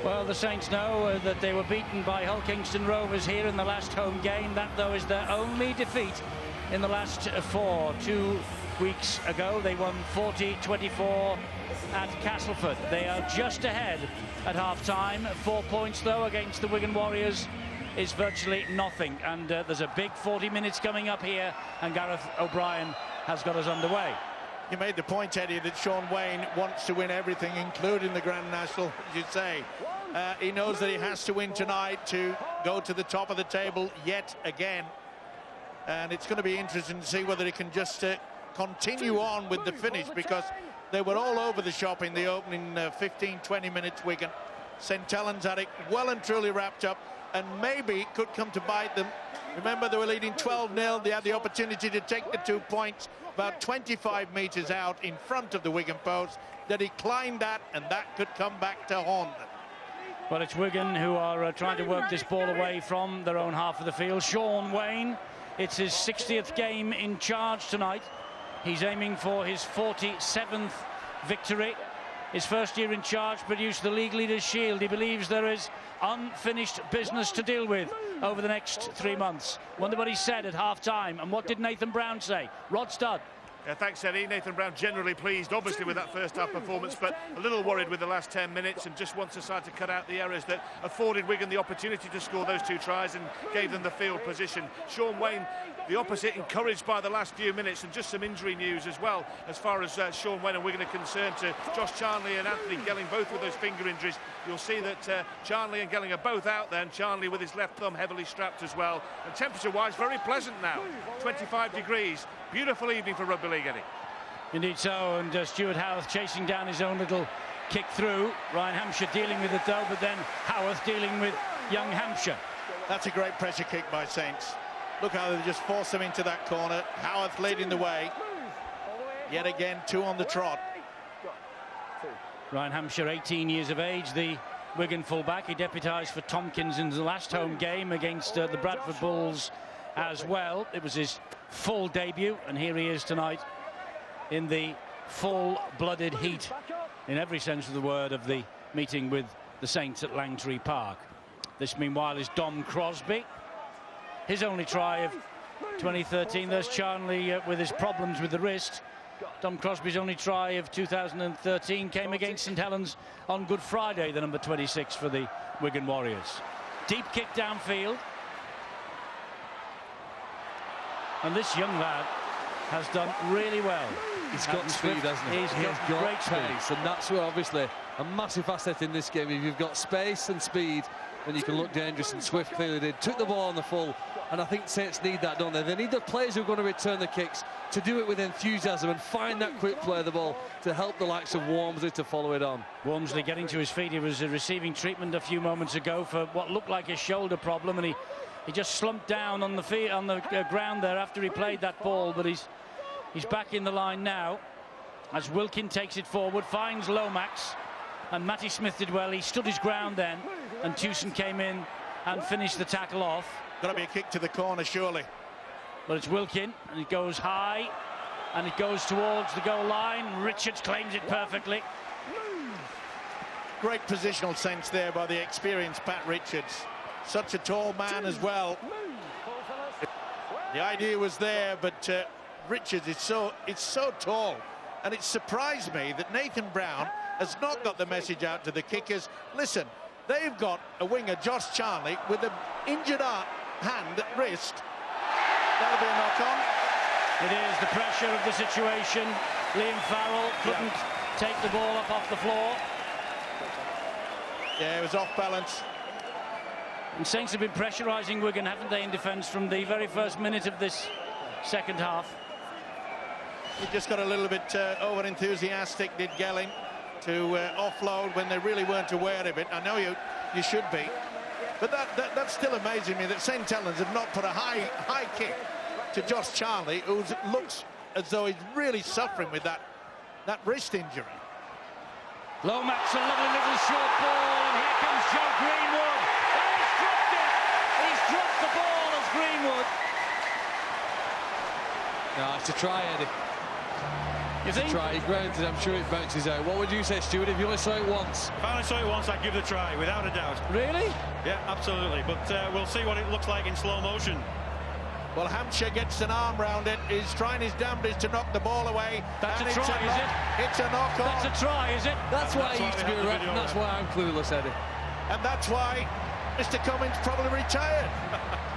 Well, the Saints know that they were beaten by Hull Kingston Rovers here in the last home game. That, though, is their only defeat in the last four. 2 weeks ago, they won 40-24 at Castleford. They are just ahead at half-time. 4 points, though, against the Wigan Warriors is virtually nothing. And there's a big 40 minutes coming up here, and Gareth O'Brien has got us underway. You made the point, Eddie, that Shaun Wane wants to win everything, including the Grand National, as you say. He knows that he has to win tonight to go to the top of the table yet again. And it's going to be interesting to see whether he can just continue on with the finish, because they were all over the shop in the opening 15-20 minutes, Wigan. St Helens had it well and truly wrapped up, and maybe it could come to bite them. Remember, they were leading 12-0. They had the opportunity to take the 2 points about 25 metres out in front of the Wigan post. They declined that, and that could come back to haunt them. Well, it's Wigan who are trying to work this ball away from their own half of the field. Shaun Wane, it's his 60th game in charge tonight. He's aiming for his 47th victory. His first year in charge produced the League Leaders' Shield. He believes there is unfinished business to deal with over the next 3 months. Wonder what he said at half-time, and what did Nathan Brown say? Rod Studd. Yeah, thanks, Eddie. Nathan Brown generally pleased, obviously, with that first-half performance, but a little worried with the last 10 minutes and just wants the side to cut out the errors that afforded Wigan the opportunity to score those 2 tries and gave them the field position. Shaun Wane, the opposite, encouraged by the last few minutes, and just some injury news as well as far as Shaun Wane and Wigan are concerned, to Josh Charnley and Anthony Gelling, both with those finger injuries. You'll see that Charnley and Gelling are both out there, and Charnley with his left thumb heavily strapped as well. And temperature-wise, very pleasant now, 25 degrees. Beautiful evening for rugby league, Eddie. Indeed so, and Stuart Howarth chasing down his own little kick through. Ryan Hampshire dealing with it though, but then Howarth dealing with young Hampshire. That's a great pressure kick by Saints. Look how they just force them into that corner. Howarth leading the way. Yet again, 2 on the trot. Ryan Hampshire, 18 years of age, the Wigan fullback. He deputised for Tompkins in the last home game against the Bradford Bulls as well. It was his full debut, and here he is tonight in the full-blooded heat, in every sense of the word, of the meeting with the Saints at Langtree Park. This, meanwhile, is Dom Crosby. His only try of 2013. There's Charnley with his problems with the wrist. Dom Crosby's only try of 2013 came against St Helens on Good Friday, the number 26 for the Wigan Warriors. Deep kick downfield. And this young lad has done really well. He's got speed, hasn't he? He's got great pace, and that's where obviously a massive asset in this game. If you've got space and speed, then you can look dangerous, and Swift clearly did. Took the ball on the full, and I think Saints need that, don't they? They need the players who are going to return the kicks to do it with enthusiasm and find that quick play of the ball to help the likes of Walmsley to follow it on. Walmsley getting to his feet. He was receiving treatment a few moments ago for what looked like a shoulder problem, and he just slumped down on the ground there after he played that ball, but he's back in the line now as Wilkin takes it forward, finds Lomax, and Matty Smith did well. He stood his ground then, and Tewson came in and finished the tackle off. Got to be a kick to the corner, surely. But it's Wilkin, and it goes high, and it goes towards the goal line. Richards claims it perfectly. Great positional sense there by the experienced Pat Richards. Such a tall man as well. The idea was there, but Richards is so tall, and it surprised me that Nathan Brown has not got the message out to the kickers. Listen, they've got a winger, Josh Charnley, with an injured hand at wrist. That'll be a knock-on. It is the pressure of the situation. Liam Farrell couldn't take the ball up off the floor. Yeah, it was off balance. And Saints have been pressurising Wigan, haven't they, in defence from the very first minute of this second half. He just got a little bit over-enthusiastic, did Gelling, to offload when they really weren't aware of it. I know you should be. But that's still amazing me that St Helens have not put a high kick to Josh Charnley, who looks as though he's really suffering with that wrist injury. Lomax, a lovely little short ball, and here comes Joe Greenwood. And he's dropped it! He's dropped the ball as Greenwood. No, it's a try, Eddie. You think? Try, he grounded, I'm sure it bounces out. What would you say, Stuart, if you only saw it once? If I only saw it once, I'd give it a try, without a doubt. Really? Yeah, absolutely. But we'll see what it looks like in slow motion. Well, Hampshire gets an arm round it. He's trying his damnedest to knock the ball away. That's and a try, is it? It's a knock on. That's a try, is it? That's why he used to be a ref, video and that's why I'm clueless, Eddie. And that's why Mr. Cummins probably retired.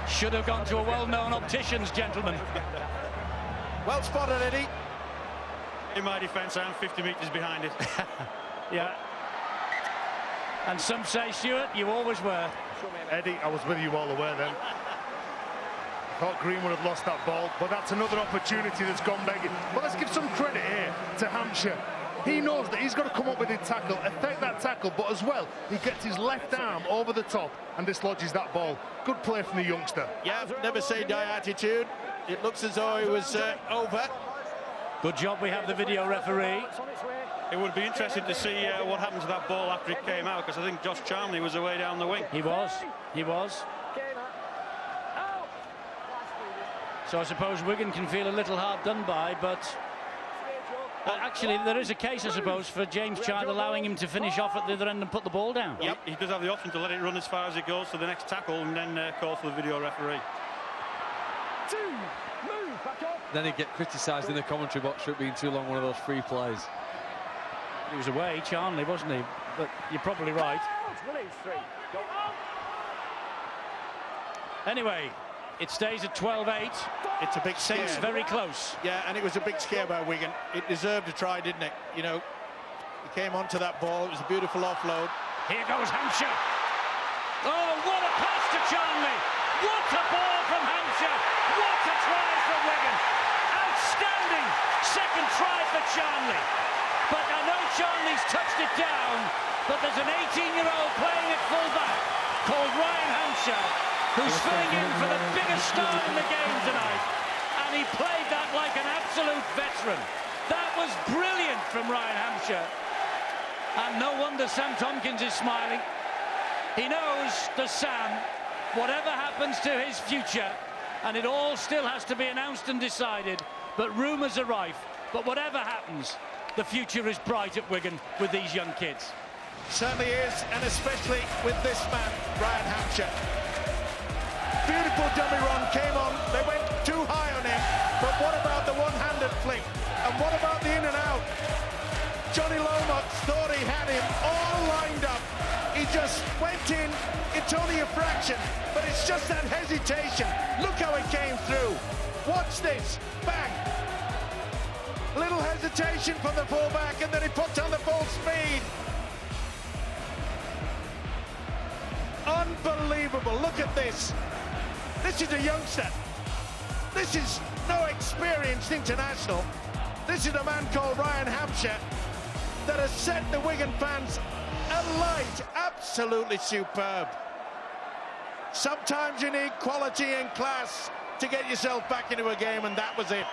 Should have gone to a well-known opticians, gentlemen. Well spotted, Eddie. In my defence, I'm 50 metres behind it. Yeah. And some say, Stuart, you always were. Eddie, I was with you all the way then. I thought Green would have lost that ball, but that's another opportunity that's gone begging. But let's give some credit here to Hampshire. He knows that he's got to come up with his tackle, affect that tackle, but as well, he gets his left arm over the top and dislodges that ball. Good play from the youngster. Yeah, never say die attitude. It looks as though he was over. Good job we have the video referee. It would be interesting to see what happened to that ball after it came out, because I think Josh Charnley was away down the wing. He was. So I suppose Wigan can feel a little hard done by, but actually there is a case, I suppose, for James Child allowing him to finish off at the other end and put the ball down. Yep. He does have the option to let it run as far as it goes to the next tackle and then call for the video referee. Then he'd get criticised in the commentary box for it being too long, one of those free plays. He was away, Charnley, wasn't he? But you're probably right. Anyway, it stays at 12-8. It's a big scare. Saints very close. Yeah, and it was a big scare by Wigan. It deserved a try, didn't it? You know, he came onto that ball. It was a beautiful offload. Here goes Hampshire. Oh, what a pass to Charnley. What a ball from Hampshire. What a try from Wigan. Outstanding second try for Charnley. But I know Charnley's touched it down, but there's an 18-year-old playing at full-back called Ryan Hampshire, who's filling in for the biggest star in the game tonight. And he played that like an absolute veteran. That was brilliant from Ryan Hampshire. And no wonder Sam Tompkins is smiling. He knows that Sam, whatever happens to his future, and it all still has to be announced and decided, but rumours are rife. But whatever happens, the future is bright at Wigan with these young kids. Certainly is, and especially with this man, Ryan Hampshire. Beautiful dummy run, came on, they went too high on him, but what about the one-handed flick? And what about the in and out? Johnny Lomax thought he had him all lined up. He just went in, it's only a fraction, but it's just that hesitation. Look how it came through. Watch this, bang. Little hesitation from the fullback, and then he puts on the full speed. Unbelievable, look at this. This is a youngster. This is no experienced international. This is a man called Ryan Hampshire that has set the Wigan fans alight. Absolutely superb. Sometimes you need quality and class to get yourself back into a game, and that was it.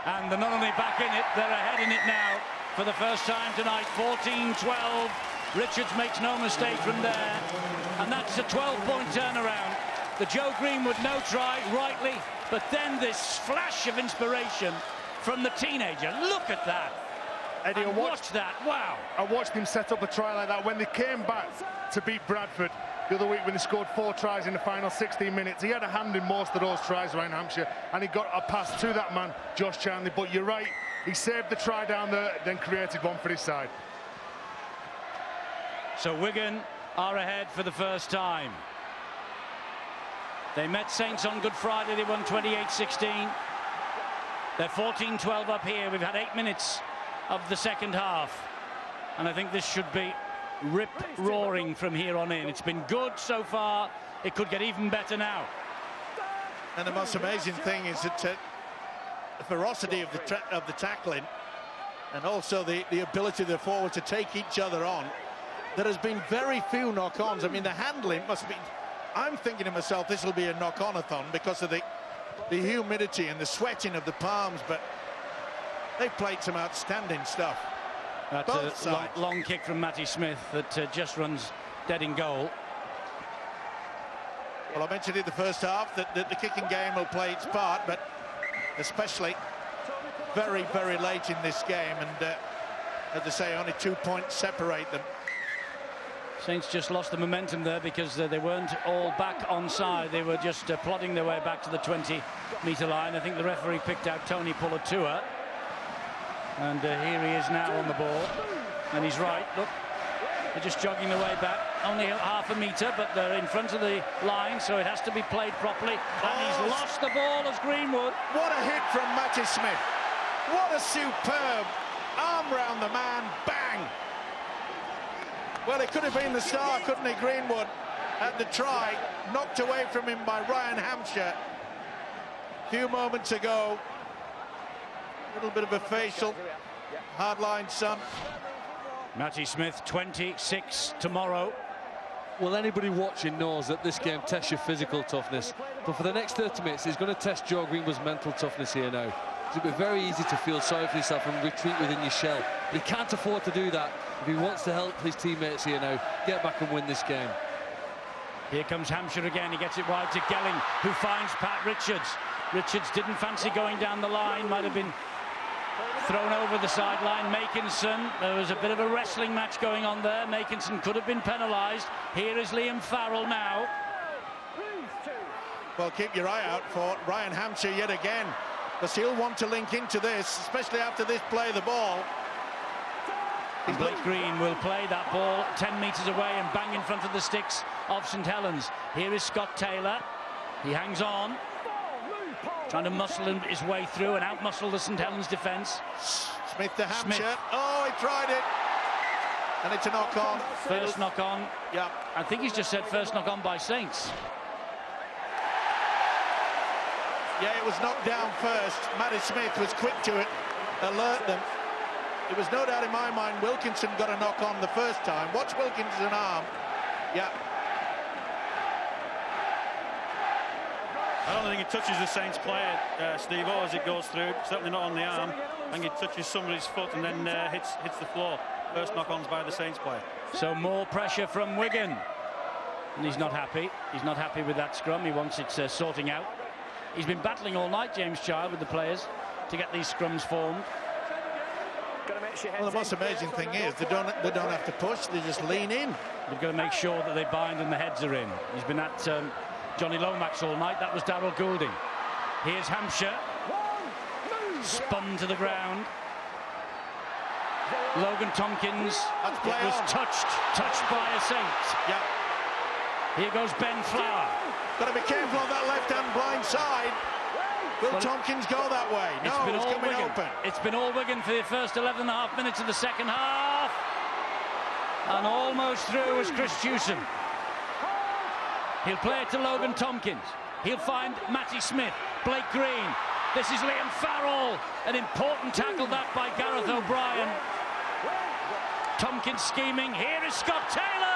And they're not only back in it, they're ahead in it now for the first time tonight. 14-12. Richards makes no mistake from there. And that's a 12-point turnaround. The Joe Greenwood no try, rightly, but then this flash of inspiration from the teenager. Look at that. Eddie, watch that. Wow. I watched him set up a try like that when they came back to beat Bradford the other week when they scored 4 tries in the final 16 minutes. He had a hand in most of those tries, Ryan Hampshire, and he got a pass to that man, Josh Charnley. But you're right, he saved the try down there, then created one for his side. So Wigan are ahead for the first time. They met Saints on Good Friday. They won 28-16. They're 14-12 up here. We've had 8 minutes of the second half. And I think this should be rip-roaring from here on in. It's been good so far. It could get even better now. And the most amazing thing is that the ferocity of the tackling, and also the ability of the forward to take each other on. There has been very few knock-ons. I mean, the handling must be... I'm thinking to myself, this will be a knock-on-a-thon because of the humidity and the sweating of the palms, but they played some outstanding stuff. That's a long kick from Matty Smith that just runs dead in goal. Well, I mentioned in the first half that the kicking game will play its part, but especially very, very late in this game, and as I say, only 2 points separate them. Saints just lost the momentum there because they weren't all back onside. They were just plodding their way back to the 20-metre line. I think the referee picked out Tony Pulatua. And here he is now on the ball. And he's right. Look, they're just jogging their way back. Only half a metre, but they're in front of the line, so it has to be played properly. And he's lost the ball as Greenwood. What a hit from Matty Smith. What a superb arm round the man. Bang! Well, it could have been the star, couldn't he, Greenwood, at the try, knocked away from him by Ryan Hampshire a few moments ago. A little bit of a facial, hard-line son. Matty Smith, 26 tomorrow. Well, anybody watching knows that this game tests your physical toughness, but for the next 30 minutes, it's going to test Joe Greenwood's mental toughness here now. It'll be very easy to feel sorry for yourself and retreat within your shell. But he can't afford to do that if he wants to help his teammates here now get back and win this game. Here comes Hampshire again. He gets it wide to Gelling, who finds Pat Richards. Richards didn't fancy going down the line, might have been thrown over the sideline. Makinson, there was a bit of a wrestling match going on there. Makinson could have been penalised. Here is Liam Farrell now. Well, keep your eye out for Ryan Hampshire yet again, because he'll want to link into this, especially after this play the ball. And Blake Green will play that ball 10 metres away and bang in front of the sticks of St Helens. Here is Scott Taylor. He hangs on, trying to muscle his way through and out-muscle the St Helens defence. Smith to Hampshire. Smith. Oh, he tried it. And it's a knock-on. First knock-on. Yeah. I think he's just said first knock-on by Saints. Yeah, it was knocked down first. Matty Smith was quick to it, alert them. It was no doubt in my mind Wilkinson got a knock on the first time. Watch Wilkinson's arm. Yeah. I don't think it touches the Saints player, Steve-O, as it goes through. Certainly not on the arm. I think it touches somebody's foot and then hits the floor. First knock-ons by the Saints player. So more pressure from Wigan. And he's not happy. He's not happy with that scrum. He wants it sorting out. He's been battling all night, James Child, with the players to get these scrums formed. Well, the most amazing thing is they don't have to push, they just lean in. They've got to make sure that they bind and the heads are in. He's been at Johnny Lomax all night. That was Darryl Goulding. Here's Hampshire. Spun to the ground. Logan Tompkins was touched by a Saint. Yeah. Here goes Ben Flower. Got to be careful on that left-hand blind side. Will Tompkins go that way? No, it's coming open. It's been all Wigan for the first 11.5 minutes of the second half. And almost through was Chris Hewson. He'll play it to Logan Tompkins. He'll find Matty Smith, Blake Green. This is Liam Farrell. An important tackle that by Gareth O'Brien. Tompkins scheming. Here is Scott Taylor.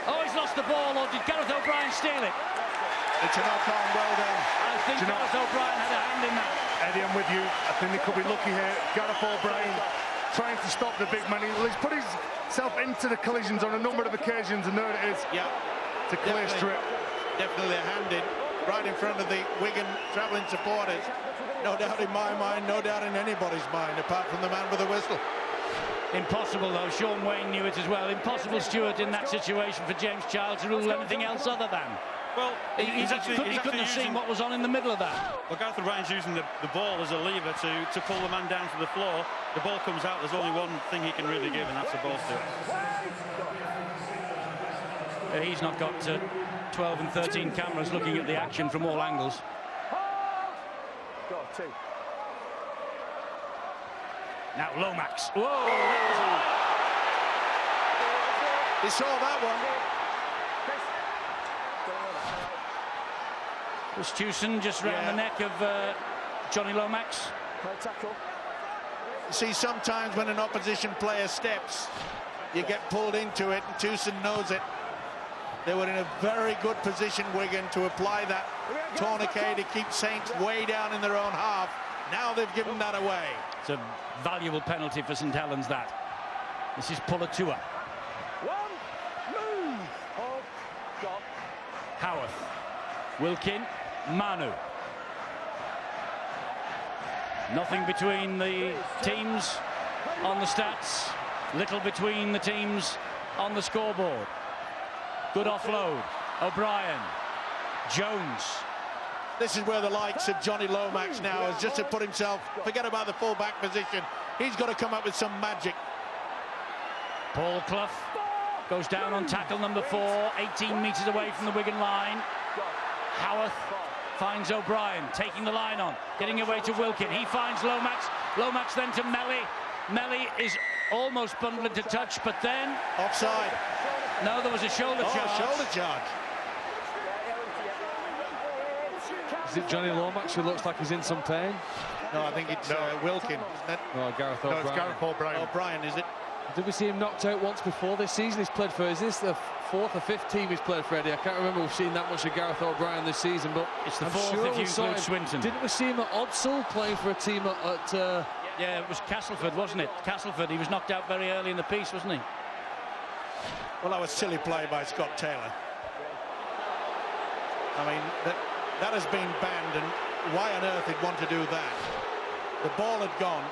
Oh, he's lost the ball, or did Gareth O'Brien steal it? It's a knock-on, well done. I think Gareth O'Brien had a hand in that. Eddie, I'm with you. I think they could be lucky here. Gareth O'Brien trying to stop the big man. He's put himself into the collisions on a number of occasions, and there it is. Yeah. It's a clear strip. Definitely a hand in, right in front of the Wigan travelling supporters. No doubt in my mind, no doubt in anybody's mind, apart from the man with the whistle. Impossible, though. Sean Wayne knew it as well. Impossible, Stuart, in that situation for James Child to rule anything else other than. Well, he couldn't have seen what was on in the middle of that. Well, Gareth O'Brien's using the ball as a lever to pull the man down to the floor. The ball comes out. There's only one thing he can really give, and that's the ball to. He's not got 12 and 13 cameras looking at the action from all angles. Now Lomax. Whoa! You saw that one. Was Hewson just round the neck of Johnny Lomax? You see, sometimes when an opposition player steps, you get pulled into it, and Hewson knows it. They were in a very good position, Wigan, to apply that tourniquet to keep Saints way down in their own half. Now they've given that away. It's a valuable penalty for St Helens, that. This is Pulatua. Howarth. Wilkin. Manu. Nothing between the teams on the stats. Little between the teams on the scoreboard. Good offload. O'Brien. Jones. This is where the likes of Johnny Lomax now has just to put himself, forget about the full-back position. He's got to come up with some magic. Paul Clough goes down on tackle number 4, 18 metres away from the Wigan line. Howarth finds O'Brien, taking the line on, getting away to Wilkin. He finds Lomax. Lomax then to Melly. Melly is almost bundled into touch, but then... Offside. No, there was a shoulder charge. Shoulder charge. Is it Johnny Lomax who looks like he's in some pain? No, I think it's Wilkin, isn't it? No, Gareth O'Brien. No, it's Gareth O'Brien. O'Brien, is it? Did we see him knocked out once before this season? He's played for, is this the 4th or 5th team he's played for, Eddie? I can't remember we've seen that much of Gareth O'Brien this season, but it's the I'm 4th sure if you saw include him. Swinton. Didn't we see him at Odsal playing for a team at Yeah, it was Castleford, wasn't it? Castleford. He was knocked out very early in the piece, wasn't he? Well, that was silly play by Scott Taylor. I mean, that has been banned, and why on earth he'd want to do that? The ball had gone.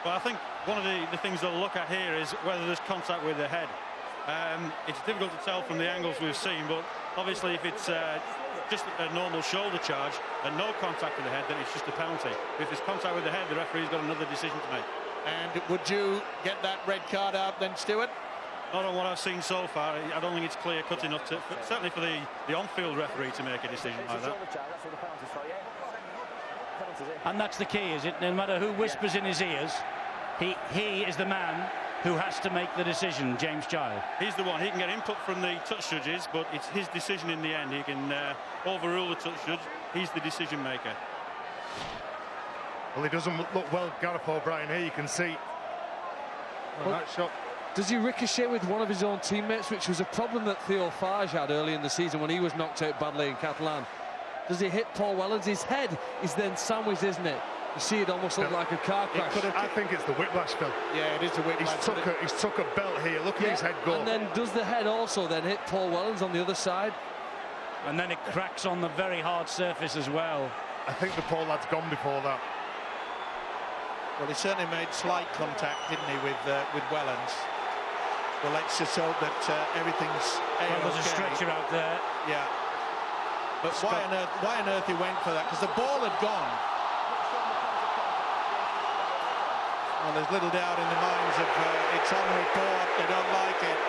Well, I think one of the things they'll look at here is whether there's contact with the head. It's difficult to tell from the angles we've seen, but obviously if it's just a normal shoulder charge and no contact with the head, then it's just a penalty. If there's contact with the head, the referee's got another decision to make. And would you get that red card out then, Stuart? Not on what I've seen so far. I don't think it's clear-cut enough to, certainly for the on-field referee to make a decision like that. And that's the key, is it? No matter who whispers in his ears, he is the man who has to make the decision, James Child. He's the one. He can get input from the touch judges, but it's his decision in the end. He can overrule the touch judge. He's the decision maker. Well, he doesn't look well, Gareth O'Brien here. You can see that shot. Does he ricochet with one of his own teammates, which was a problem that Theo Farge had early in the season when he was knocked out badly in Catalan? Does he hit Paul Wellens? His head is then sandwiched, isn't it? You see it almost look like a car crash. I think it's the whiplash, Phil. Yeah, it is the whiplash. He's took a belt here. Look at his head go. And then does the head also then hit Paul Wellens on the other side? And then it cracks on the very hard surface as well. I think the poor lad's gone before that. Well, he certainly made slight contact, didn't he, with Wellens. Well, let's just hope that everything's well, there's a stretcher out there. Yeah. But why on earth he went for that? Because the ball had gone. Well, there's little doubt in the minds of it's on report. They don't like it.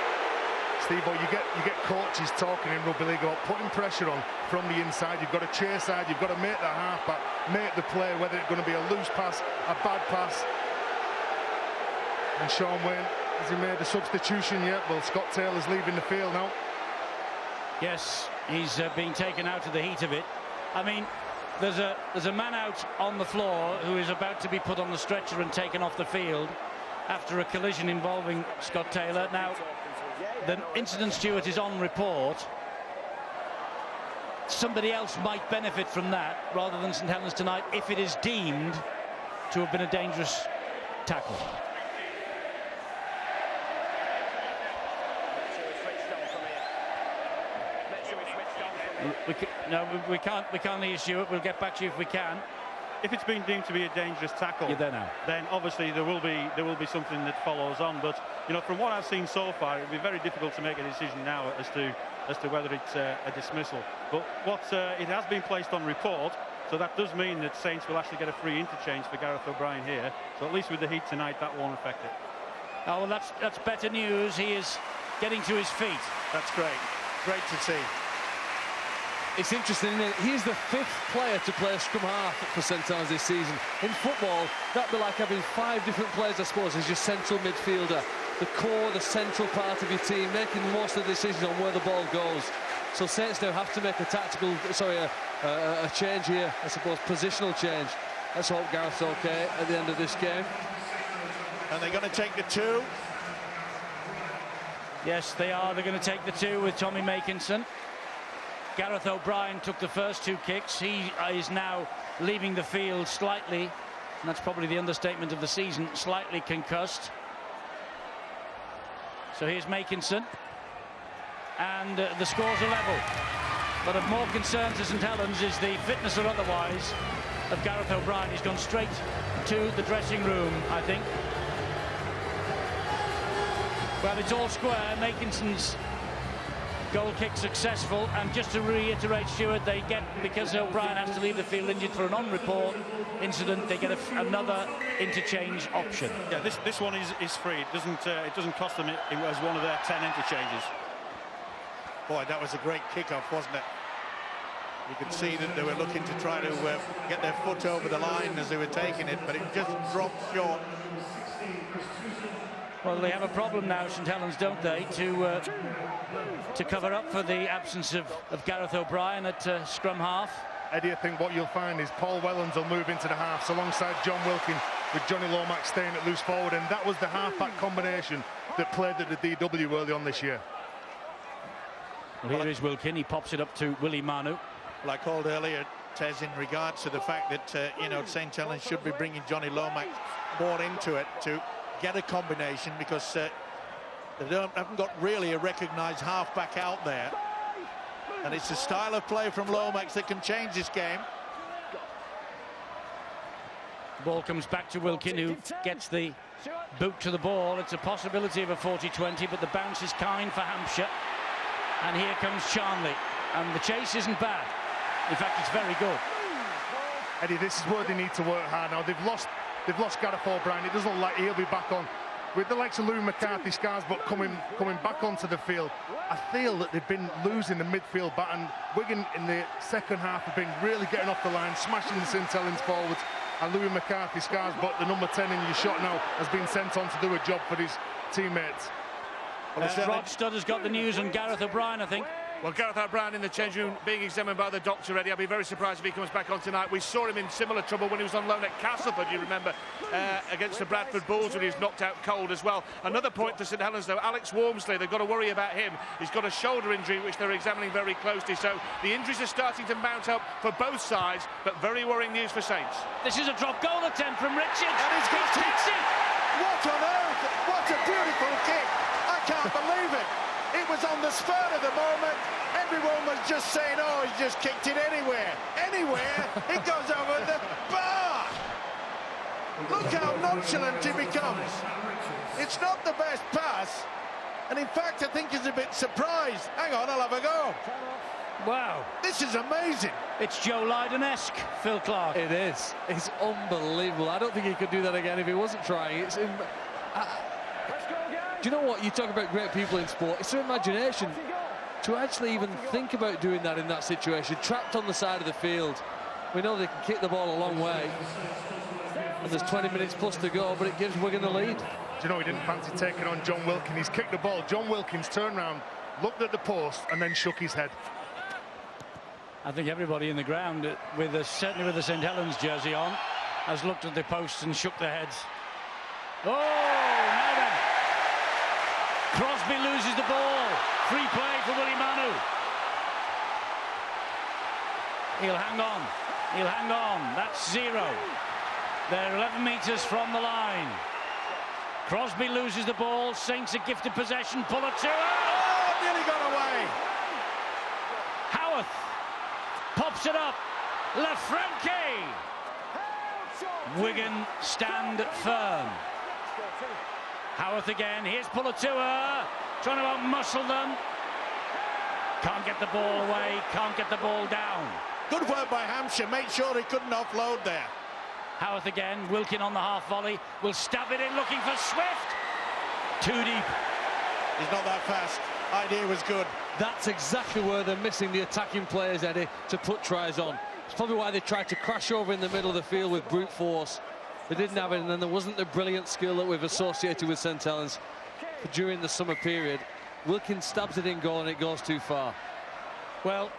Steve-O, you get coaches talking in rugby league about putting pressure on from the inside. You've got to chase side. You've got to make the halfback, make the play, whether it's going to be a loose pass, a bad pass. And Sean Wayne, has he made a substitution yet? Well, Scott Taylor's leaving the field now. Yes, he's being taken out of the heat of it. I mean, there's a man out on the floor who is about to be put on the stretcher and taken off the field after a collision involving Scott Taylor. Now, the incident, Stuart, is on report. Somebody else might benefit from that rather than St Helens tonight if it is deemed to have been a dangerous tackle. We can't issue it. We'll get back to you if we can. If it's been deemed to be a dangerous tackle, you're there now. Then obviously there will be something that follows on. But you know, from what I've seen so far, it'll be very difficult to make a decision now as to whether it's a dismissal. But it has been placed on report, so that does mean that Saints will actually get a free interchange for Gareth O'Brien here. So at least with the heat tonight, that won't affect it. Oh, well, that's better news. He is getting to his feet. That's great. Great to see. It's interesting, isn't it? He's the 5th player to play scrum half for St Helens this season. In football, that'd be like having 5 different players, I suppose, as your central midfielder. The core, the central part of your team, making most of the decisions on where the ball goes. So Saints now have to make a change here, I suppose, positional change. Let's hope Gareth's okay at the end of this game. And they're going to take the 2. Yes, they are. They're going to take the 2 with Tommy Makinson. Gareth O'Brien took the first 2 kicks. He is now leaving the field slightly, and that's probably the understatement of the season, slightly concussed. So here's Makinson, and the scores are level. But of more concern to St Helens is the fitness or otherwise of Gareth O'Brien. He's gone straight to the dressing room, I think. Well, it's all square. Makinson's goal kick successful, and just to reiterate, Stuart, they get, because O'Brien has to leave the field injured for a non-report incident, they get another interchange option. Yeah, this one is free. It doesn't cost them as one of their 10 interchanges. Boy, that was a great kick-off, wasn't it? You could see that they were looking to try to get their foot over the line as they were taking it, but it just dropped short. Well, they have a problem now, St Helens, don't they, to cover up for the absence of Gareth O'Brien at scrum half. Eddie, I think what you'll find is Paul Wellens will move into the halves alongside John Wilkin, with Johnny Lomax staying at loose forward, and that was the half-back combination that played at the DW early on this year. Well, here is Wilkin. He pops it up to Willie Manu. Well, I called earlier, Tez, in regards to the fact that, you know, St Helens should be bringing Johnny Lomax more into it to get a combination, because they haven't got really a recognised half-back out there. And it's the style of play from Lomax that can change this game. The ball comes back to Wilkin, who gets the boot to the ball. It's a possibility of a 40-20, but the bounce is kind for Hampshire. And here comes Charnley, and the chase isn't bad. In fact, it's very good. Eddie, this is where they need to work hard now. They've lost Gareth O'Brien. It doesn't look like he'll be back on with the likes of Louis McCarthy, Scars, but coming back onto the field. I feel that they've been losing the midfield bat, and Wigan in the second half have been really getting off the line, smashing the St Helens forwards, and Louis McCarthy, Scars, but the number 10 in your shot now has been sent on to do a job for his teammates. Well, Rod Studd has got the news on Gareth O'Brien, I think. Well, Gareth O'Brien in the change room being examined by the doctor already. I'll be very surprised if he comes back on tonight. We saw him in similar trouble when he was on loan at Castleford, you remember, against the Bradford Bulls, when he was knocked out cold as well. Another point for St Helens, though, Alex Wormsley, they've got to worry about him. He's got a shoulder injury, which they're examining very closely. So the injuries are starting to mount up for both sides, but very worrying news for Saints. This is a drop goal attempt from Richards. And he's got it. What on earth? What a beautiful kick. I can't believe it. It was on the spur of the moment. Everyone was just saying, oh, he's just kicked it anywhere. Anywhere, it goes over the bar. Look how nonchalant he becomes. It's not the best pass. And in fact, I think he's a bit surprised. Hang on, I'll have a go. Wow. This is amazing. It's Joe Lydon-esque, Phil Clark. It is. It's unbelievable. I don't think he could do that again if he wasn't trying. It's do you know what? You talk about great people in sport. It's their imagination to actually even think about doing that in that situation. Trapped on the side of the field. We know they can kick the ball a long way. And there's 20 minutes plus to go, but it gives Wigan the lead. Do you know, he didn't fancy taking on John Wilkin. He's kicked the ball. John Wilkins turned round, looked at the post, and then shook his head. I think everybody in the ground, certainly with the St Helens jersey on, has looked at the posts and shook their heads. Oh, now then. Crosby loses the ball. Free play for Willie Manu. He'll hang on. He'll hang on. That's 0. They're 11 metres from the line. Crosby loses the ball. Saints a gifted possession. Puller to it. Oh, nearly got away. Howarth pops it up. Lafranchi. Wigan stand firm. Howarth again. Here's Pulatua, trying to outmuscle them. Can't get the ball away. Can't get the ball down. Good work by Hampshire. Made sure he couldn't offload there. Howarth again. Wilkin on the half volley. Will stab it in, looking for Swift. Too deep. He's not that fast. Idea was good. That's exactly where they're missing the attacking players, Eddie, to put tries on. It's probably why they tried to crash over in the middle of the field with brute force. They didn't have it, and then there wasn't the brilliant skill that we've associated with St Helens during the summer period. Wilkins stabs it in goal, and it goes too far. Well,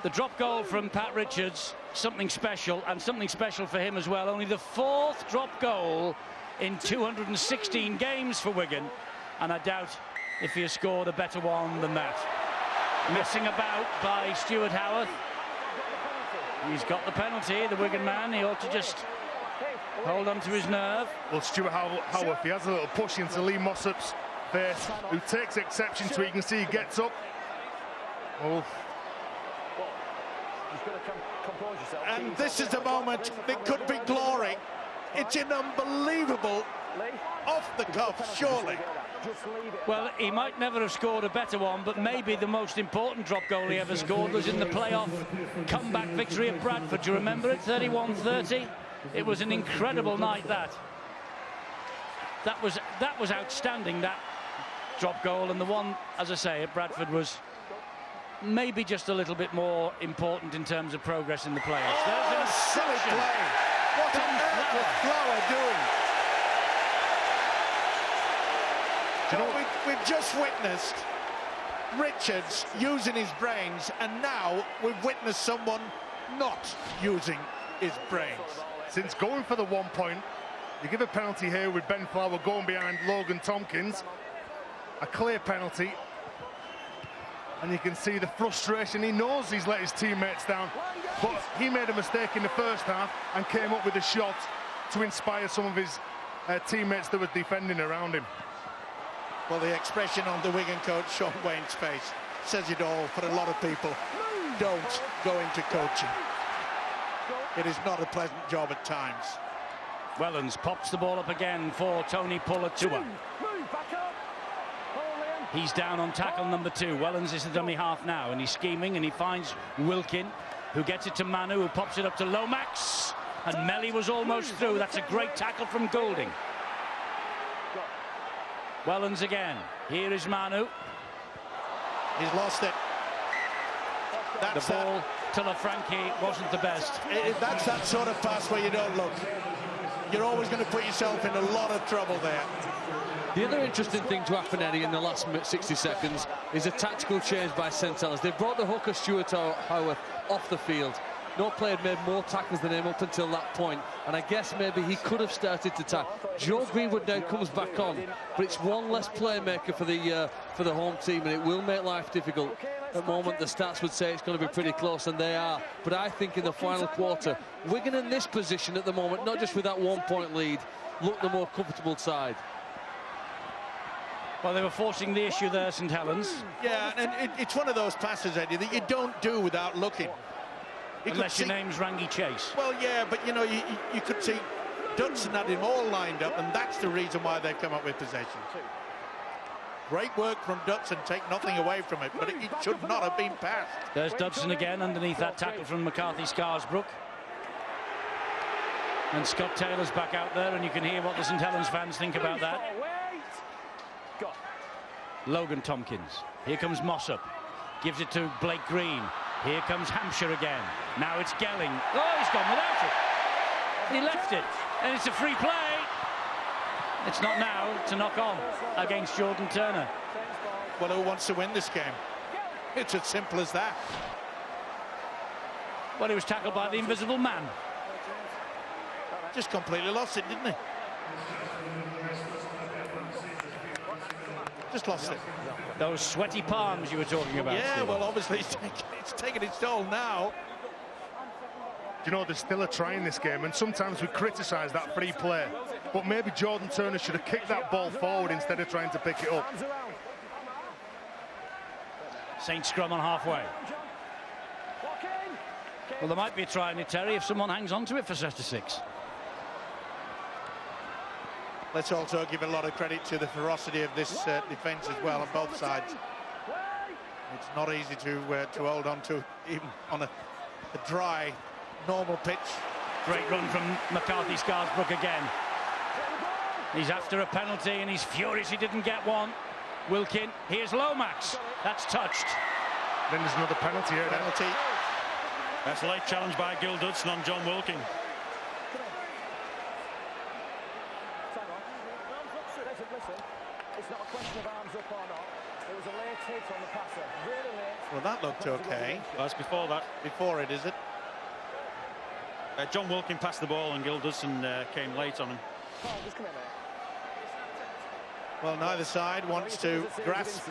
the drop goal from Pat Richards, something special, and something special for him as well. Only the 4th drop goal in 216 games for Wigan, and I doubt if he has scored a better one than that. Messing about by Stuart Howarth. He's got the penalty, the Wigan man. He ought to just hold on to his nerve. Well, Stuart Howarth, he has a little push into Lee Mossop's face, who takes exception to it. You can see he gets up. Oh, And this is the moment that could be glory. It's an unbelievable off the cuff, surely. Well, he might never have scored a better one, but maybe the most important drop goal he ever scored was in the playoff comeback victory at Bradford. Do you remember it? 31-30. It was an incredible night, that. That was outstanding, that drop goal, and the one, as I say, at Bradford was maybe just a little bit more important in terms of progress in the playoffs. There's an silly play. What on earth was Flower doing? You know, we've just witnessed Richards using his brains, and now we've witnessed someone not using his brains. Since going for the 1 point, you give a penalty here with Ben Flower going behind Logan Tompkins. A clear penalty. And you can see the frustration. He knows he's let his teammates down, but he made a mistake in the first half and came up with a shot to inspire some of his teammates that were defending around him. Well, the expression on the Wigan coach, Sean Wayne's face, says it all for a lot of people. Don't go into coaching. It is not a pleasant job at times. Wellens pops the ball up again for Tony Pulatua. He's down on tackle number 2. Wellens is the dummy half now, and he's scheming, and he finds Wilkin, who gets it to Manu, who pops it up to Lomax, and Melly was almost through. That's a great tackle from Goulding. Wellens again. Here is Manu. He's lost it. That's the ball to Lafranchi wasn't the best. That's that sort of pass where you don't look. You're always going to put yourself in a lot of trouble there. The other interesting thing to happen, Eddie, in the last 60 seconds is a tactical change by St Helens. They brought the hooker Stuart Howarth off the field. No player had made more tackles than him up until that point, and I guess maybe he could have started to tackle. Joe Greenwood now comes back on, but it's one less playmaker for the home team, and it will make life difficult. At the moment, the stats would say it's going to be pretty close, and they are. But I think in the final quarter, Wigan in this position at the moment, not just with that 1 point lead, look the more comfortable side. Well, they were forcing the issue there, St Helens. Yeah, and it's one of those passes, Eddie, that you don't do without looking. Unless your name's Rangi Chase. Well, yeah, but you know, you could see Dudson had him all lined up, and that's the reason why they've come up with possession. Great work from Dudson, take nothing away from it, but it should not have been passed. There's Dudson again underneath that tackle from McCarthy Scarsbrook. And Scott Taylor's back out there, and you can hear what the St Helens fans think about that. Logan Tompkins. Here comes Mossop. Gives it to Blake Green. Here comes Hampshire again. Now it's Gelling. Oh, he's gone without it. He left it. And it's a free play. It's not now to knock on against Jordan Turner. Well, who wants to win this game? It's as simple as that. Well, he was tackled by the invisible man. Just completely lost it, didn't he? Just lost it. Those sweaty palms you were talking about. Yeah, Steve. well, obviously it's taken its toll now. You know, there's still a try in this game, and sometimes we criticise that free play, but maybe Jordan Turner should have kicked that ball forward instead of trying to pick it up. Saint scrum on halfway. Well, there might be a try in it, Terry, if someone hangs on to it for set to 6. Let's also give a lot of credit to the ferocity of this defence as well on both sides. It's not easy to hold on to, even on a dry, normal pitch. Great run from McCarthy Scarsbrook again. He's after a penalty and he's furious he didn't get one. Wilkin, here's Lomax. That's touched. Then there's another penalty here. Penalty. That's a late challenge by Gil Dudson on John Wilkin. It's not a question of arms up or not. It was a late hit on the passer. Really late. Well, that looked okay. Well, that's before that. Before it, is it? John Wilkin passed the ball and Gil Dudson came late on him. Oh, just come in there. Well, neither side wants to grasp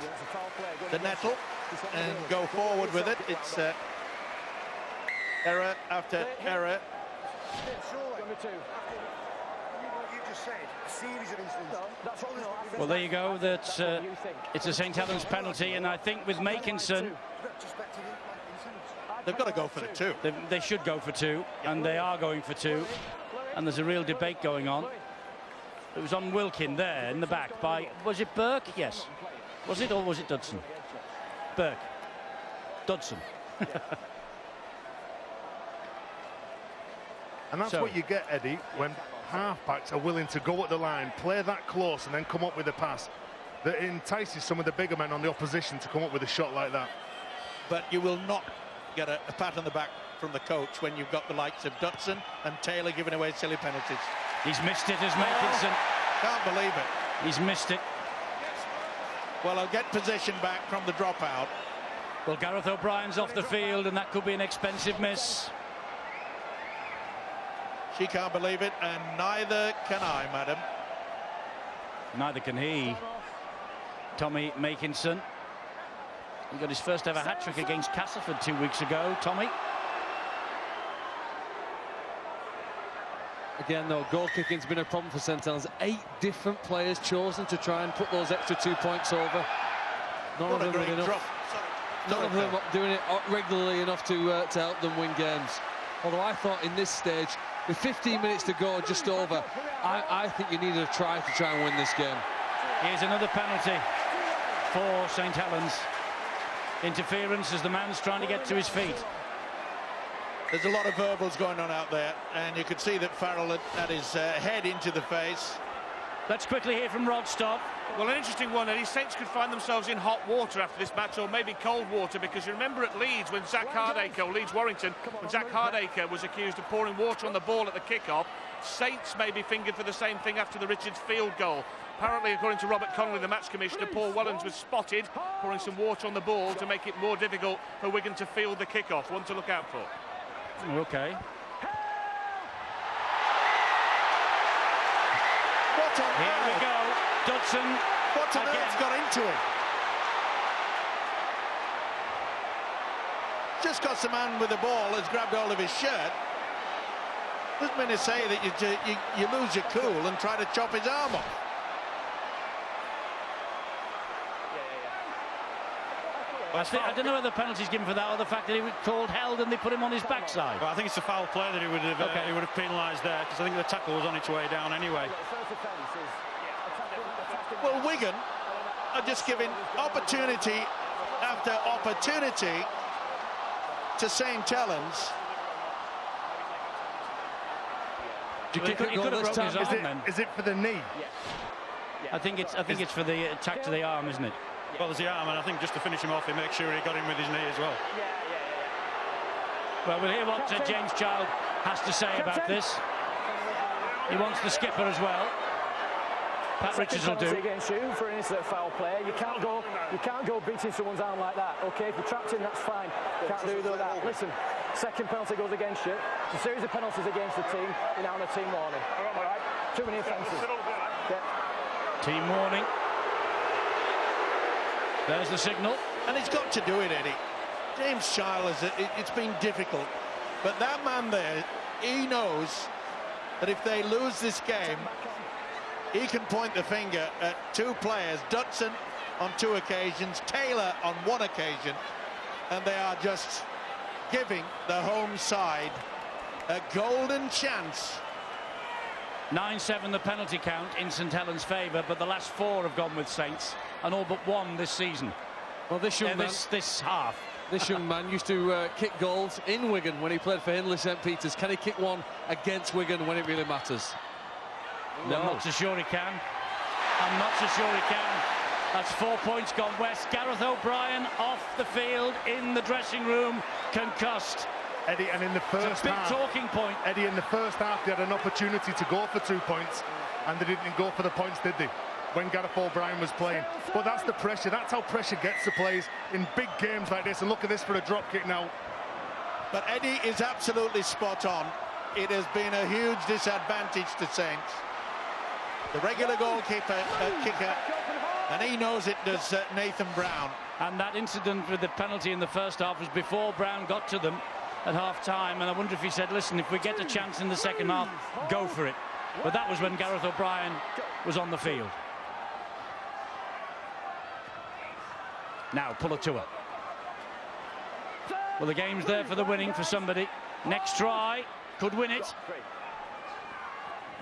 the nettle and go forward with it. It's error after error. Well, there you go. That's it's a St Helens penalty, and I think with Makinson, They've got to go for the 2. They should go for 2, and they are going for 2. And there's a real debate going on. It was on Wilkin there in the back by, was it Burke? Yes. Was it, or was it Dodson? Burke. Dodson. And that's what you get, Eddie, when half-backs are willing to go at the line, play that close, and then come up with a pass that entices some of the bigger men on the opposition to come up with a shot like that. But you will not get a pat on the back from the coach when you've got the likes of Dodson and Taylor giving away silly penalties. He's missed it, has Makinson. Can't believe it. He's missed it. Well, I'll get possession back from the dropout. Well, Gareth O'Brien's off the field, and that could be an expensive miss. She can't believe it, and neither can I, madam. Neither can he. Tommy Makinson. He got his first ever hat-trick against Castleford 2 weeks ago. Tommy. Again, though, goal kicking's been a problem for St Helens. 8 different players chosen to try and put those extra 2 points over. None of them doing it regularly enough to help them win games. Although I thought in this stage, with 15 minutes to go, just over, I think you needed a try and win this game. Here's another penalty for St Helens. Interference as the man's trying to get to his feet. There's a lot of verbals going on out there, and you could see that Farrell had his head into the face. Let's quickly hear from Rodstop. Well, an interesting one. Eddie, Saints could find themselves in hot water after this match, or maybe cold water, because you remember at Leeds when Zach Hardacre, or Leeds Warrington, when Zach Hardacre was accused of pouring water on the ball at the kick-off. Saints may be fingered for the same thing after the Richards field goal. Apparently, according to Robert Connolly, the match commissioner, Paul Wellens was spotted pouring some water on the ball to make it more difficult for Wigan to field the kick-off. One to look out for. Okay. Here we go. Dodson. What on earth's got into him? Just because the man with the ball has grabbed hold of his shirt doesn't mean to say that you lose your cool and try to chop his arm off. I don't know whether the penalty's given for that or the fact that he was held and they put him on his backside. Well, I think it's a foul play that he would have penalised there, because I think the tackle was on its way down anyway. Well, Wigan are just giving opportunity after opportunity to St Helens. He could have broken his arm. Is it for the knee? I think it's for the attack to the arm, isn't it? Well, there's the arm, and I think just to finish him off, he makes sure he got him with his knee as well. Well, we'll hear what James Child has to say about this. He wants the skipper as well. Pat Richards will do. Against you for an instant foul play. You can't go beating someone's arm like that. Okay, if you're trapped in, that's fine. You can't do that. Listen, second penalty goes against you. It's a series of penalties against the team. You're now on a team warning. All right, too many offences. Yeah. Team warning. There's the signal. And he's got to do it, Eddie. James Child, it's been difficult. But that man there, he knows that if they lose this game, he can point the finger at 2 players, Dodson on 2 occasions, Taylor on 1 occasion, and they are just giving the home side a golden chance. 9-7 the penalty count in St Helens' favour, but the last 4 have gone with Saints, and all but 1 this season. Well, this young man, this half. This young man used to kick goals in Wigan when he played for Hindley St Peters. Can he kick one against Wigan when it really matters? No. I'm not so sure he can. I'm not so sure he can. That's 4 points gone west. Gareth O'Brien off the field in the dressing room, concussed. Eddie, and in the first half, talking point. Eddie, in the first half, they had an opportunity to go for 2 points, and they didn't go for the points, did they? When Gareth O'Brien was playing. But that's the pressure. That's how pressure gets to players in big games like this. And look at this for a drop kick now. But Eddie is absolutely spot on. It has been a huge disadvantage to Saints. The regular goalkeeper, kicker, and he knows it, does Nathan Brown. And that incident with the penalty in the first half was before Brown got to them at half-time, and I wonder if he said, listen, if we get a chance in the second half, go for it. But that was when Gareth O'Brien was on the field. Now, Pulatua. Well, the game's there for the winning for somebody. Next try, could win it.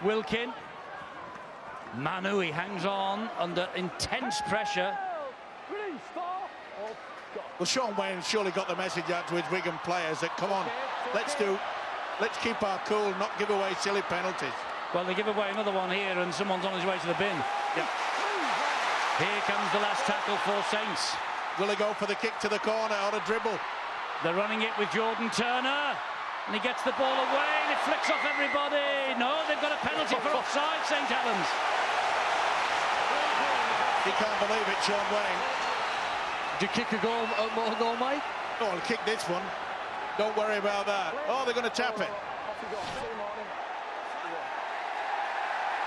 Wilkin. Manu, he hangs on under intense pressure. Well, Sean Wayne surely got the message out to his Wigan players that, come on, let's keep our cool, not give away silly penalties. Well, they give away another one here, and someone's on his way to the bin. Yeah. Here comes the last tackle for Saints. Will he go for the kick to the corner or a dribble? They're running it with Jordan Turner, and he gets the ball away, and it flicks off everybody. No, they've got a penalty for offside, St. Helens. He can't believe it, Sean Wayne. Did you kick a goal, more goal, Mike? Oh, I'll kick this one. Don't worry about that. Oh, they're going to tap it.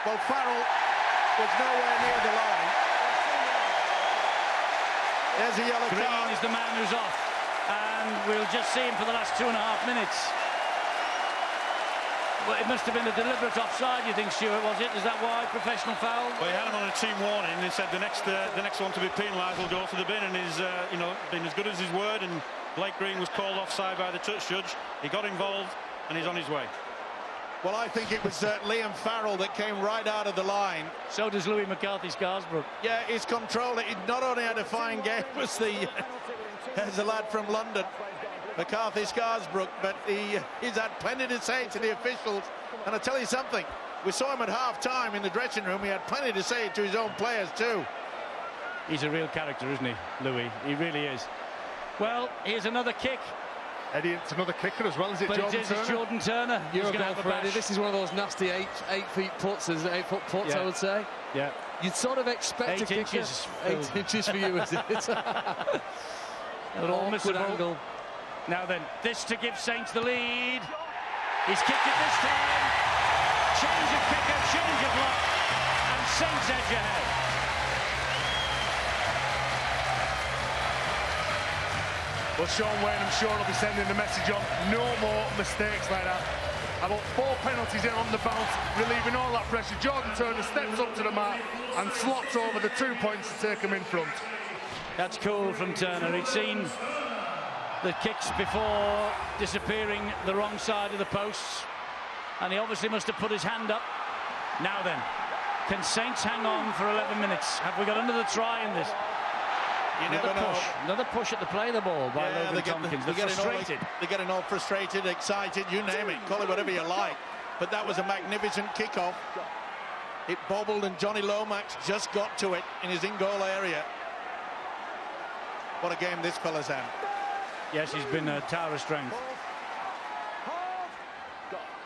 Well, Farrell was nowhere near the line. There's a yellow Green card. is the man who's off, and we'll just see him for the last 2.5 minutes. Well, it must have been a deliberate offside, you think, Stuart, was it? Is that why? Professional foul? Well, he had him on a team warning. He said the next one to be penalised will go to the bin, and he's been as good as his word. And Blake Green was called offside by the touch judge. He got involved, and he's on his way. Well, I think it was Liam Farrell that came right out of the line. So does Louis McCarthy-Scarsbrook. Yeah, he's controlled it. He not only had a fine game as the lad from London, McCarthy-Scarsbrook, but he's had plenty to say to the officials. And I tell you something, we saw him at half-time in the dressing room. He had plenty to say to his own players too. He's a real character, isn't he, Louis? He really is. Well, here's another kick. Eddie, it's another kicker as well, is it, but Jordan Turner? It's Jordan Turner. You're going for Eddie. This is one of those nasty 8-foot puts, I would say. Yeah. You'd sort of expect 8 inches. 8 inches for you, is it? An awkward angle. Now then, this to give Saints the lead. He's kicked it this time. Change of kicker, change of luck, and Saints edge ahead. Well, Sean Wayne, I'm sure, will be sending the message on. No more mistakes like that. About 4 penalties in on the bounce, relieving all that pressure. Jordan Turner steps up to the mark and slots over the 2 points to take him in front. That's cool from Turner. He'd seen the kicks before disappearing the wrong side of the posts, and he obviously must have put his hand up. Now then, can Saints hang on for 11 minutes? Have we got another try in this? You never know. Another push at the play the ball by Logan Tompkins. They're frustrated. They're getting all frustrated, excited, you name it. Call it whatever you like. But that was a magnificent kick-off. It bobbled, and Johnny Lomax just got to it in his in-goal area. What a game this fella's had. Yes, he's been a tower of strength.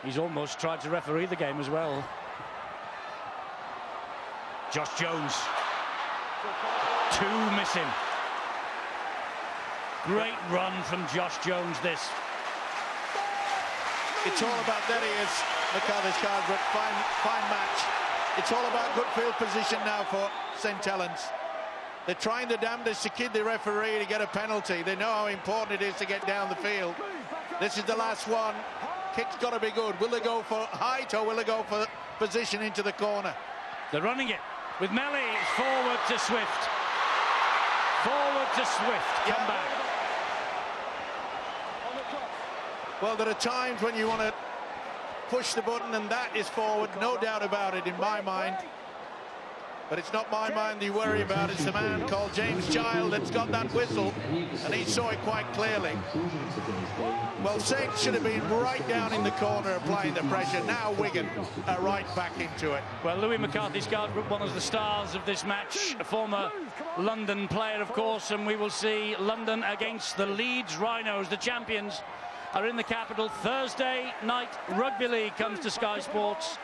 He's almost tried to referee the game as well. Josh Jones. 2 missing. Great run from Josh Jones, this. It's all about, there he is, McCarthy-Scarsbrook, fine match. It's all about good field position now for St. Helens. They're trying their damnedest to kid the referee to get a penalty. They know how important it is to get down the field. This is the last one. Kick's got to be good. Will they go for height or will they go for position into the corner? They're running it with Melly. It's forward to Swift. Forward to Swift. Come back. Well, there are times when you want to push the button, and that is forward, no doubt about it in my mind. But it's not my mind you worry about. It's the man called James Child that's got that whistle, and he saw it quite clearly. Well, Saints should have been right down in the corner applying the pressure. Now Wigan are right back into it. Well, Louis McCarthy-Scarsbrook, one of the stars of this match, a former London player, of course, and we will see London against the Leeds Rhinos. The champions are in the capital. Thursday night Rugby League comes to Sky Sports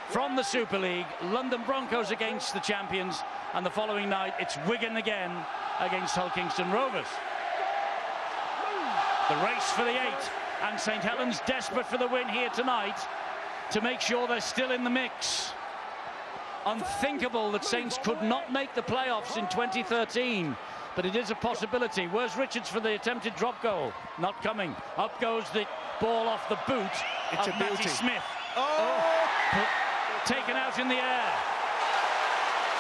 from the Super League. London Broncos against the champions, and the following night it's Wigan again against Hull Kingston Rovers. The race for the 8, and St. Helens desperate for the win here tonight to make sure they're still in the mix. Unthinkable that Saints could not make the playoffs in 2013, but it is a possibility. Where's Richards for the attempted drop goal? Not coming. Up goes the ball off the boot of Matty Smith. Taken out in the air.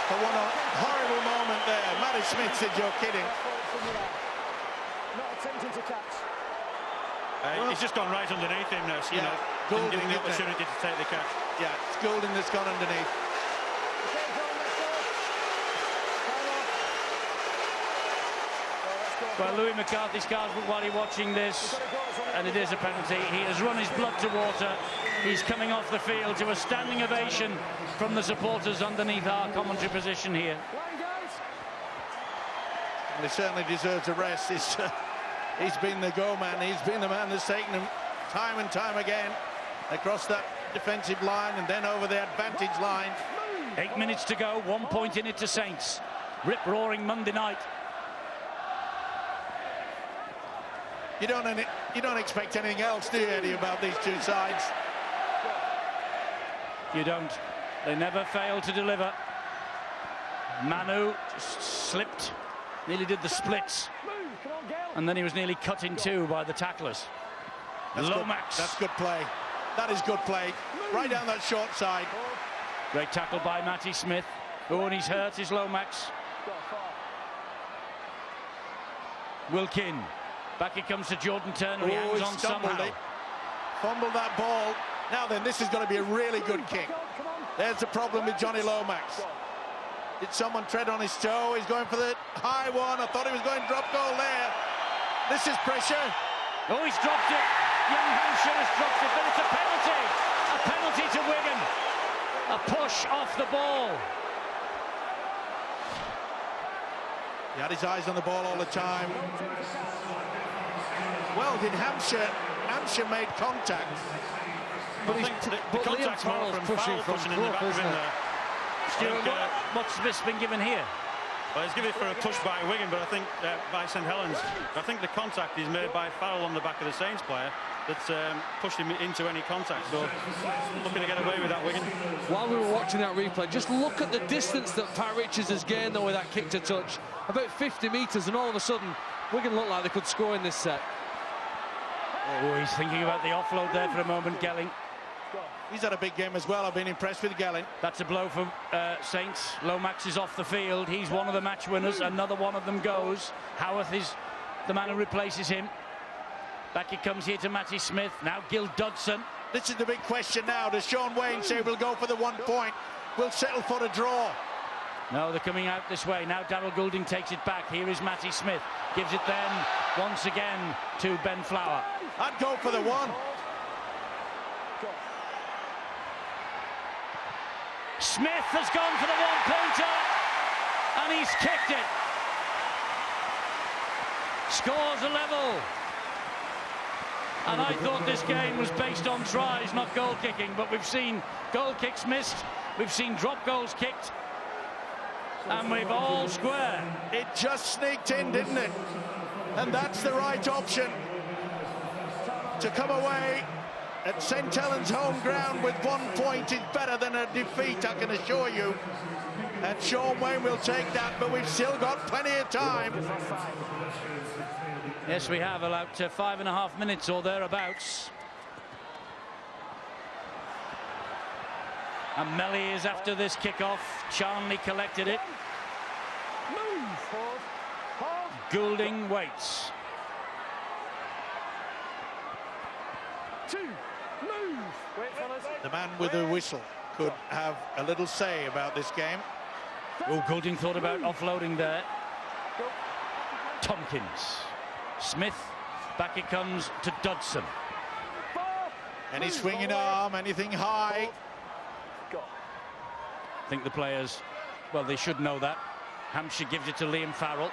But what a horrible moment there. Matty Smith said, "You're kidding." Not attempting to catch. He's just gone right underneath him now, you know, Goulding, getting the opportunity to take the catch. Yeah, it's Goulding that's gone underneath. Well, Louis McCarthy scars while he's watching this, and it is a penalty. He has run his blood to water. He's coming off the field to a standing ovation from the supporters underneath our commentary position here. And he certainly deserves a rest. He's been the go-man. He's been the man that's taken him time and time again across that defensive line and then over the advantage line. 8 minutes to go, 1 point in it to Saints. Rip-roaring Monday night. You don't expect anything else, do you, Eddie, about these two sides? You don't. They never fail to deliver. Manu just slipped, nearly did the splits, and then he was nearly cut in two by the tacklers. Lomax. That's good play. That is good play. Right down that short side. Great tackle by Matty Smith. Oh, and he's hurt, is Lomax. Wilkin. Back it comes to Jordan Turner. He hangs on somehow. Fumbled that ball. Now then, this is going to be a really good kick. There's the problem with Johnny Lomax. Did someone tread on his toe? He's going for the high one. I thought he was going drop goal there. This is pressure. Oh, he's dropped it. Young Hampshire has dropped it, but it's a penalty. A penalty to Wigan. A push off the ball. He had his eyes on the ball all the time. Well, did Hampshire made contact. But I think the contact's more from pushing in the back of him there. What's this been given here? Well, he's given it for a push by Wigan, but I think by St Helens. I think the contact is made by Farrell on the back of the Saints player that's pushed him into any contact. So looking to get away with that, Wigan. While we were watching that replay, just look at the distance that Pat Richards has gained though with that kick to touch. About 50 metres, and all of a sudden Wigan looked like they could score in this set. Oh, he's thinking about the offload there for a moment, Gelling. He's had a big game as well. I've been impressed with Gelling. That's a blow for Saints. Lomax is off the field. He's one of the match winners. Another one of them goes. Howarth is the man who replaces him. Back it comes here to Matty Smith. Now Gil Dodson. This is the big question now. Does Sean Wayne say we'll go for the 1 point? We'll settle for a draw. No, they're coming out this way. Now Darryl Goulding takes it back. Here is Matty Smith. Gives it then once again to Ben Flower. I'd go for the 1. Smith has gone for the 1-pointer, and he's kicked it. Scores a level. And I thought this game was based on tries, not goal kicking, but we've seen goal kicks missed, we've seen drop goals kicked, and we've all square. It just sneaked in, didn't it? And that's the right option. To come away at St Helens home ground with 1 point is better than a defeat, I can assure you. And Sean Wayne will take that, but we've still got plenty of time. Yes, we have about 5.5 minutes or thereabouts. And Melly is after this kickoff. Charnley collected it. Goulding waits. The man with the whistle could have a little say about this game. Oh, Goulding thought about offloading there. Tompkins. Smith. Back it comes to Dodson. Any swinging arm, anything high. I think the players, well, they should know that. Hampshire gives it to Liam Farrell.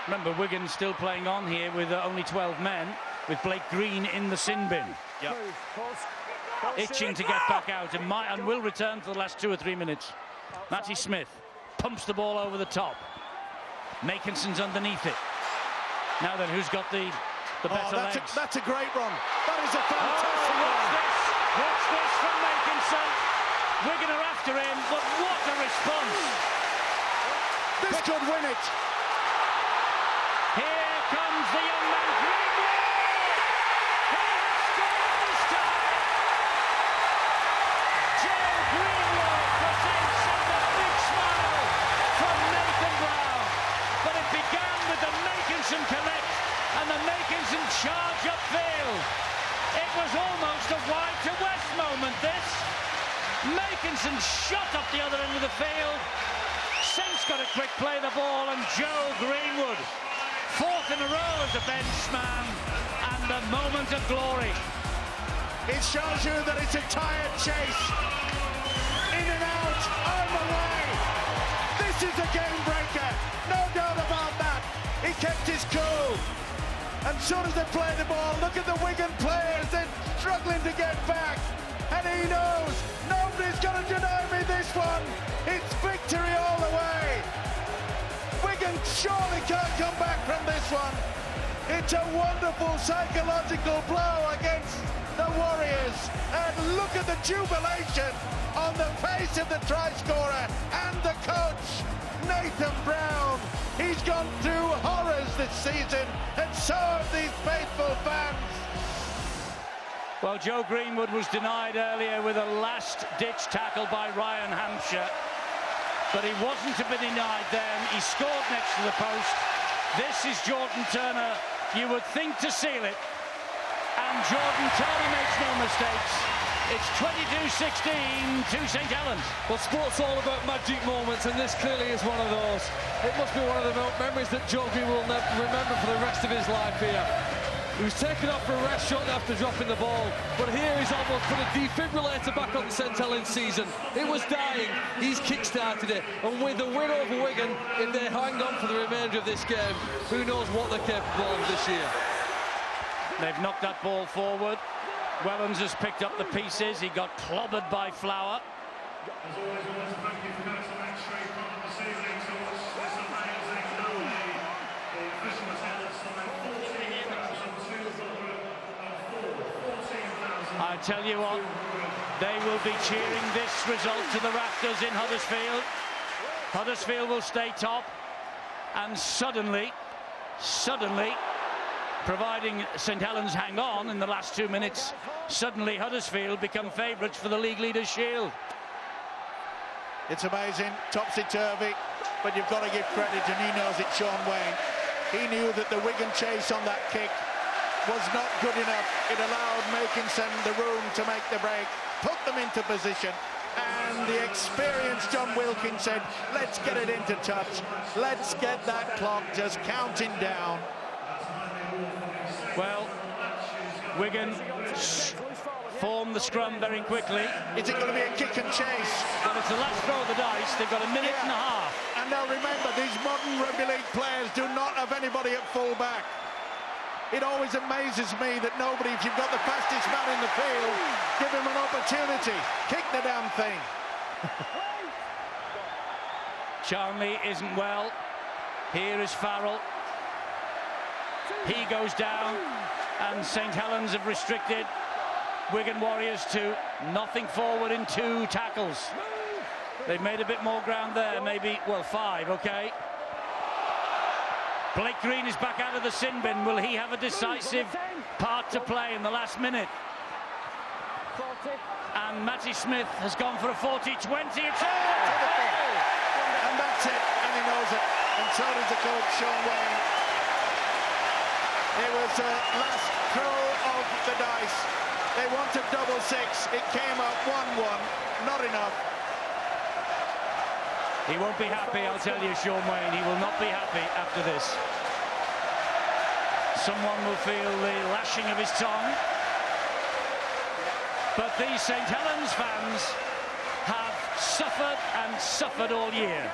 Remember, Wigan still playing on here with only 12 men, with Blake Green in the sin bin. Yep. Itching to get back out, and will return for the last 2 or 3 minutes. Matty Smith pumps the ball over the top. Makinson's underneath it. Now then, who's got the better legs? That's a great run. That is a fantastic run. run. Watch this from Makinson. Wigan are after him, but what a response. This could win it. Here comes the young man, Greenwood. He has scored this time. Joe Greenwood presents a big smile from Nathan Brown. But it began with the Makinson collect and the Makinson Smith's got a quick play of the ball, and Joe Greenwood, fourth in a row as a benchman, and a moment of glory. It shows you that it's a tired chase. In and out, on the way. This is a game breaker, no doubt about that. He kept his cool. And as soon as they play the ball, look at the Wigan players, they're struggling to get back. And he knows, nobody's going to deny me this one. It's victory all the way. Wigan surely can't come back from this one. It's a wonderful psychological blow against the Warriors. And look at the jubilation on the face of the try scorer and the coach, Nathan Brown. He's gone through horrors this season, and so have these faithful fans. Well, Joe Greenwood was denied earlier with a last-ditch tackle by Ryan Hampshire, but he wasn't to be denied then. He scored next to the post. This is Jordan Turner, you would think, to seal it, and Jordan Turner makes no mistakes. It's 22-16 to St Helens. Well, sport's all about magic moments, and this clearly is one of those. It must be one of the memories that Joe Greenwood will never remember for the rest of his life here. He was taken off for a rest shortly after dropping the ball, but here he's almost put a defibrillator back on St Helens' season. It was dying, he's kick-started it, and with a win over Wigan, if they hang on for the remainder of this game, who knows what they're capable of this year. They've knocked that ball forward. Wellens has picked up the pieces. He got clobbered by Flower. As always, I want to thank you for coming to the extra from this evening to watch this amazing derby. The official attendance line 14,204. I tell you what, they will be cheering this result to the rafters in Huddersfield. Huddersfield will stay top, and suddenly, providing St Helens hang on in the last 2 minutes, suddenly Huddersfield become favourites for the League Leaders' Shield. It's amazing, topsy-turvy, but you've got to give credit, and he knows it, Sean Wayne. He knew that the Wigan chase on that kick was not good enough. It allowed Makinson the room to make the break, put them into position, and the experienced John Wilkins said, let's get it into touch, let's get that clock just counting down. Well, Wigan form the scrum very quickly. Is it going to be a kick and chase? Well, it's the last throw of the dice. They've got a minute and a half. And now remember, these modern rugby league players do not have anybody at full back. It always amazes me that nobody, if you've got the fastest man in the field, give him an opportunity. Kick the damn thing. Charnley isn't well. Here is Farrell. He goes down, and St Helens have restricted Wigan Warriors to nothing forward in 2 tackles. They've made a bit more ground there, maybe, well, 5, okay. Blake Green is back out of the sin bin. Will he have a decisive part to play in the last minute? And Matty Smith has gone for a 40-20. It's all and that's it, and he knows it. And so does the coach, Sean Wayne. It was the last throw of the dice. They wanted double 6. It came up 1-1. Not enough. He won't be happy, I'll tell you, Sean Wayne. He will not be happy after this. Someone will feel the lashing of his tongue. But these St Helens fans have suffered and suffered all year.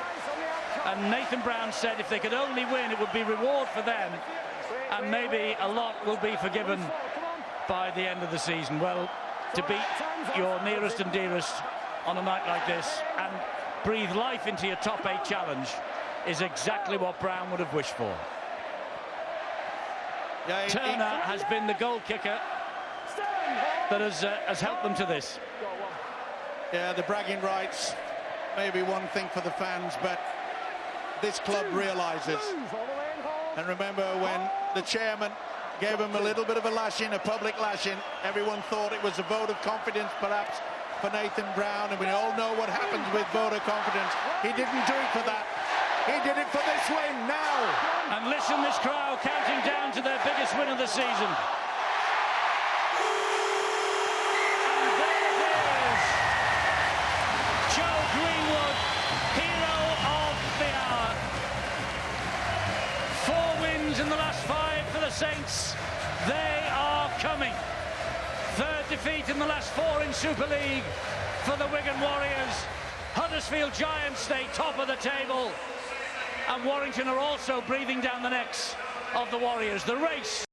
And Nathan Brown said if they could only win, it would be reward for them. And maybe a lot will be forgiven by the end of the season. Well, to beat your nearest and dearest on a night like this and breathe life into your top 8 challenge is exactly what Brown would have wished for. Yeah, Turner has been the goal kicker that has helped them to this. Yeah, the bragging rights may be one thing for the fans, but this club realises. And remember when the chairman gave him a little bit of a lashing, a public lashing, everyone thought it was a vote of confidence perhaps for Nathan Brown, and we all know what happens with vote of confidence. He didn't do it for that. He did it for this win now. And listen, this crowd counting down to their biggest win of the season. And there it is. Joe Greenwood, hero of the hour. wins in the last 5 for the Saints. They are coming. Third defeat in the last 4 in Super League for the Wigan Warriors. Huddersfield Giants stay top of the table, and Warrington are also breathing down the necks of the Warriors. The race